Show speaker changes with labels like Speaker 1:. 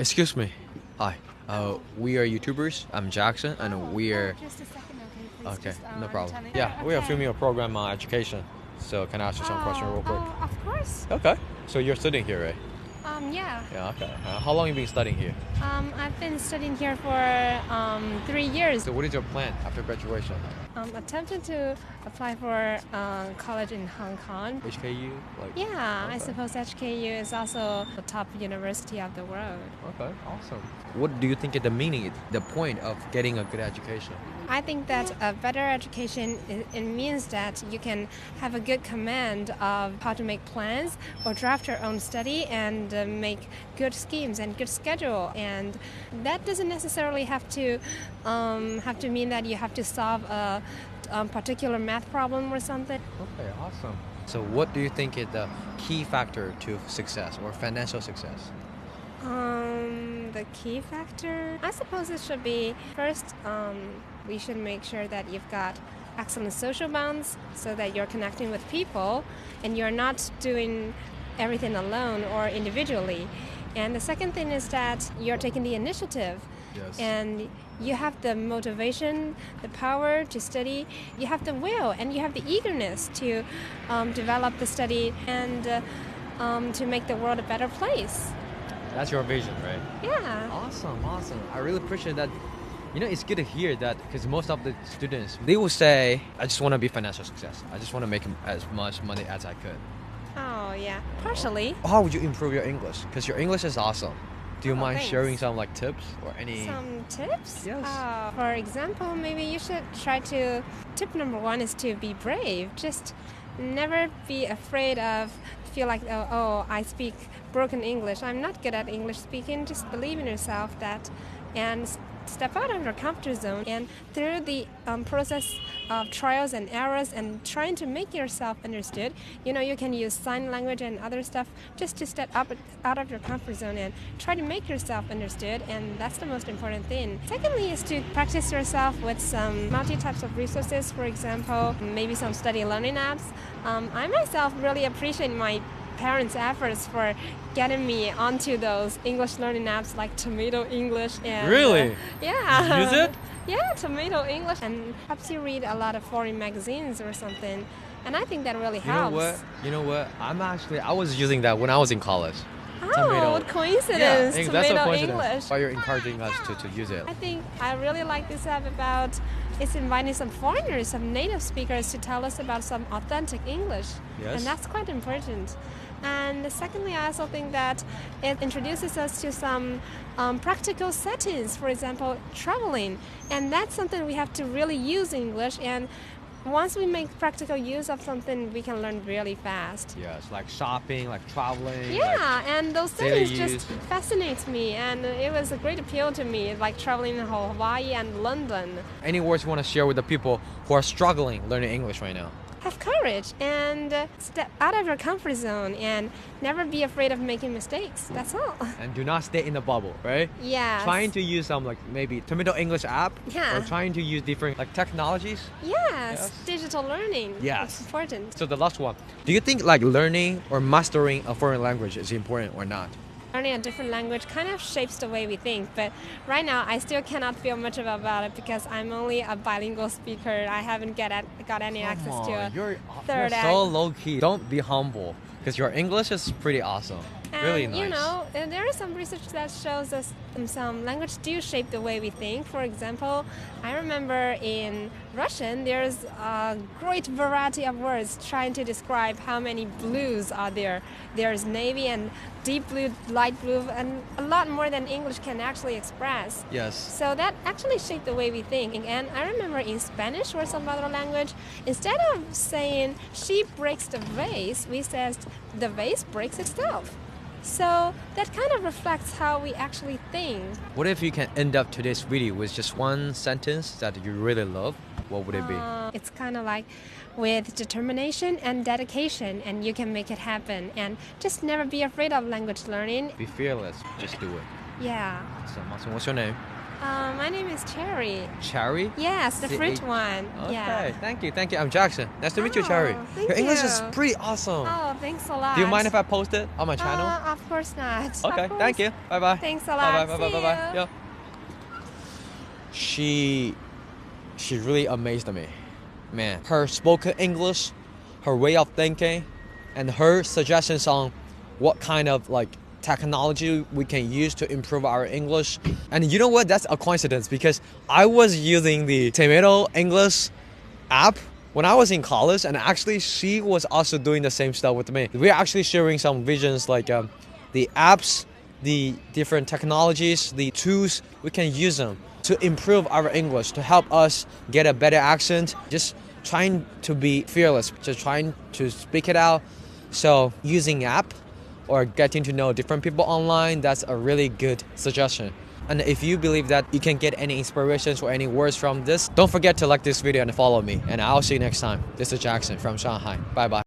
Speaker 1: Excuse me. Hi. We are YouTubers. I'm Jackson, and we are.
Speaker 2: Just a second, okay, please.
Speaker 1: Okay,
Speaker 2: Just,
Speaker 1: no problem.
Speaker 2: tell me.
Speaker 1: Yeah, we are
Speaker 2: Okay.
Speaker 1: filming a program on education. So can I ask you some questions real quick?
Speaker 2: Oh, of course.
Speaker 1: Okay. So you're studying here, right?
Speaker 2: Yeah.
Speaker 1: Yeah. Okay. How long have you been studying here?
Speaker 2: I've been studying here for 3 years.
Speaker 1: So what is your plan after graduation?
Speaker 2: Attempting to apply for college in Hong Kong.
Speaker 1: HKU?
Speaker 2: Yeah, I
Speaker 1: Okay.
Speaker 2: suppose HKU is also the top university of the world.
Speaker 1: Okay. Awesome. What do you think is the meaning, the point of getting a good education?
Speaker 2: I think that a better education, it means that you can have a good command of how to make plans or draft your own study and make good schemes and good schedule. And that doesn't necessarily have to mean that you have to solve a particular math problem or something.
Speaker 1: Okay. Awesome. So what do you think is the key factor to success or financial success?
Speaker 2: The key factor, I suppose it should be first, we should make sure that you've got excellent social bonds so that you're connecting with people and you're not doing everything alone or individually. And the second thing is that you're taking the initiative.
Speaker 1: Yes.
Speaker 2: And you have the motivation, the power to study, you have the will, and you have the eagerness to develop the study and to make the world a better place.
Speaker 1: That's your vision, right?
Speaker 2: Yeah.
Speaker 1: Awesome. I really appreciate that. You know, it's good to hear that because most of the students, they will say, I just want to be financial success. I just want to make as much money as I could.
Speaker 2: Oh, yeah. Partially.
Speaker 1: How would you improve your English? Because your English is awesome. Do you mind
Speaker 2: thanks.
Speaker 1: sharing some tips or any?
Speaker 2: Some tips?
Speaker 1: Yes.
Speaker 2: For example, maybe you should try to... Tip number 1 is to be brave. Just never be afraid of feel like, oh, I speak broken English. I'm not good at English speaking. Just believe in yourself and step out of your comfort zone. And through the process of trials and errors and trying to make yourself understood, you can use sign language and other stuff just to step up out of your comfort zone and try to make yourself understood. And that's the most important thing. Secondly is to practice yourself with some multi-types of resources. For example, maybe some study learning apps. I myself really appreciate my parents' efforts for getting me onto those English learning apps like Tomato English and
Speaker 1: Really?
Speaker 2: Yeah.
Speaker 1: Did you use it?
Speaker 2: Yeah, Tomato English, and helps you read a lot of foreign magazines or something, and I think that really helps.
Speaker 1: You know what? I was using that when I was in college.
Speaker 2: Oh, what coincidence!
Speaker 1: Yeah,
Speaker 2: Tomato
Speaker 1: that's a coincidence.
Speaker 2: English.
Speaker 1: Why you're encouraging us to use it?
Speaker 2: I think I really like this app about it's inviting some foreigners, some native speakers to tell us about some authentic English.
Speaker 1: Yes.
Speaker 2: And that's quite important. And secondly, I also think that it introduces us to some practical settings, for example, traveling. And that's something we have to really use English. And once we make practical use of something, we can learn really fast.
Speaker 1: Yes, like shopping, like traveling.
Speaker 2: Yeah, and those
Speaker 1: daily
Speaker 2: settings just
Speaker 1: use.
Speaker 2: fascinate me, and it was a great appeal to me, like traveling in Hawaii and London.
Speaker 1: Any words you want to share with the people who are struggling learning English right now?
Speaker 2: Have courage and step out of your comfort zone and never be afraid of making mistakes. That's all.
Speaker 1: And do not stay in the bubble, right?
Speaker 2: Yeah.
Speaker 1: Trying to use some maybe Tomato English app.
Speaker 2: Yeah.
Speaker 1: Or trying to use different technologies.
Speaker 2: Yes, digital learning.
Speaker 1: Yes.
Speaker 2: It's important.
Speaker 1: So the last one. Do you think learning or mastering a foreign language is important or not?
Speaker 2: Learning a different language kind of shapes the way we think, but right now I still cannot feel much about it because I'm only a bilingual speaker. I haven't got any access to a
Speaker 1: You're
Speaker 2: third
Speaker 1: so low key. Don't be humble because your English is pretty awesome. Really nice.
Speaker 2: There is some research that shows us some language do shape the way we think. For example, I remember in Russian, there's a great variety of words trying to describe how many blues are there. There's navy and deep blue, light blue, and a lot more than English can actually express.
Speaker 1: Yes.
Speaker 2: So that actually shaped the way we think. And I remember in Spanish or some other language, instead of saying she breaks the vase, we said the vase breaks itself. So that kind of reflects how we actually think.
Speaker 1: What if you can end up today's video with just one sentence that you really love? What would it be?
Speaker 2: It's kind of like with determination and dedication, and you can make it happen. And just never be afraid of language learning.
Speaker 1: Be fearless. Just do it.
Speaker 2: Yeah.
Speaker 1: Awesome. What's your name?
Speaker 2: My name is Cherry.
Speaker 1: Cherry?
Speaker 2: Yes, the fruit
Speaker 1: C-H-
Speaker 2: one.
Speaker 1: Okay,
Speaker 2: Yeah.
Speaker 1: thank you. I'm Jackson. Nice to meet you,
Speaker 2: Oh,
Speaker 1: Cherry.
Speaker 2: thank
Speaker 1: Your English is
Speaker 2: you.
Speaker 1: pretty awesome.
Speaker 2: Oh, thanks a lot.
Speaker 1: Do you mind if I post it on my channel?
Speaker 2: Of course not.
Speaker 1: Okay,
Speaker 2: Of
Speaker 1: thank
Speaker 2: course.
Speaker 1: you. Bye bye.
Speaker 2: Thanks a
Speaker 1: Bye
Speaker 2: lot.
Speaker 1: bye bye
Speaker 2: See
Speaker 1: bye bye.
Speaker 2: you.
Speaker 1: Yeah. She really amazed me. Man, her spoken English, her way of thinking, and her suggestions on what kind of like technology we can use to improve our English. And you know what? That's a coincidence because I was using the Tomato English app when I was in college, and actually she was also doing the same stuff with me. We're actually sharing some visions like the apps, the different technologies, the tools, we can use them to improve our English, to help us get a better accent, just trying to be fearless, just trying to speak it out. So using app or getting to know different people online, that's a really good suggestion. And if you believe that you can get any inspirations or any words from this, don't forget to like this video and follow me. And I'll see you next time. This is Jackson from Shanghai. Bye bye.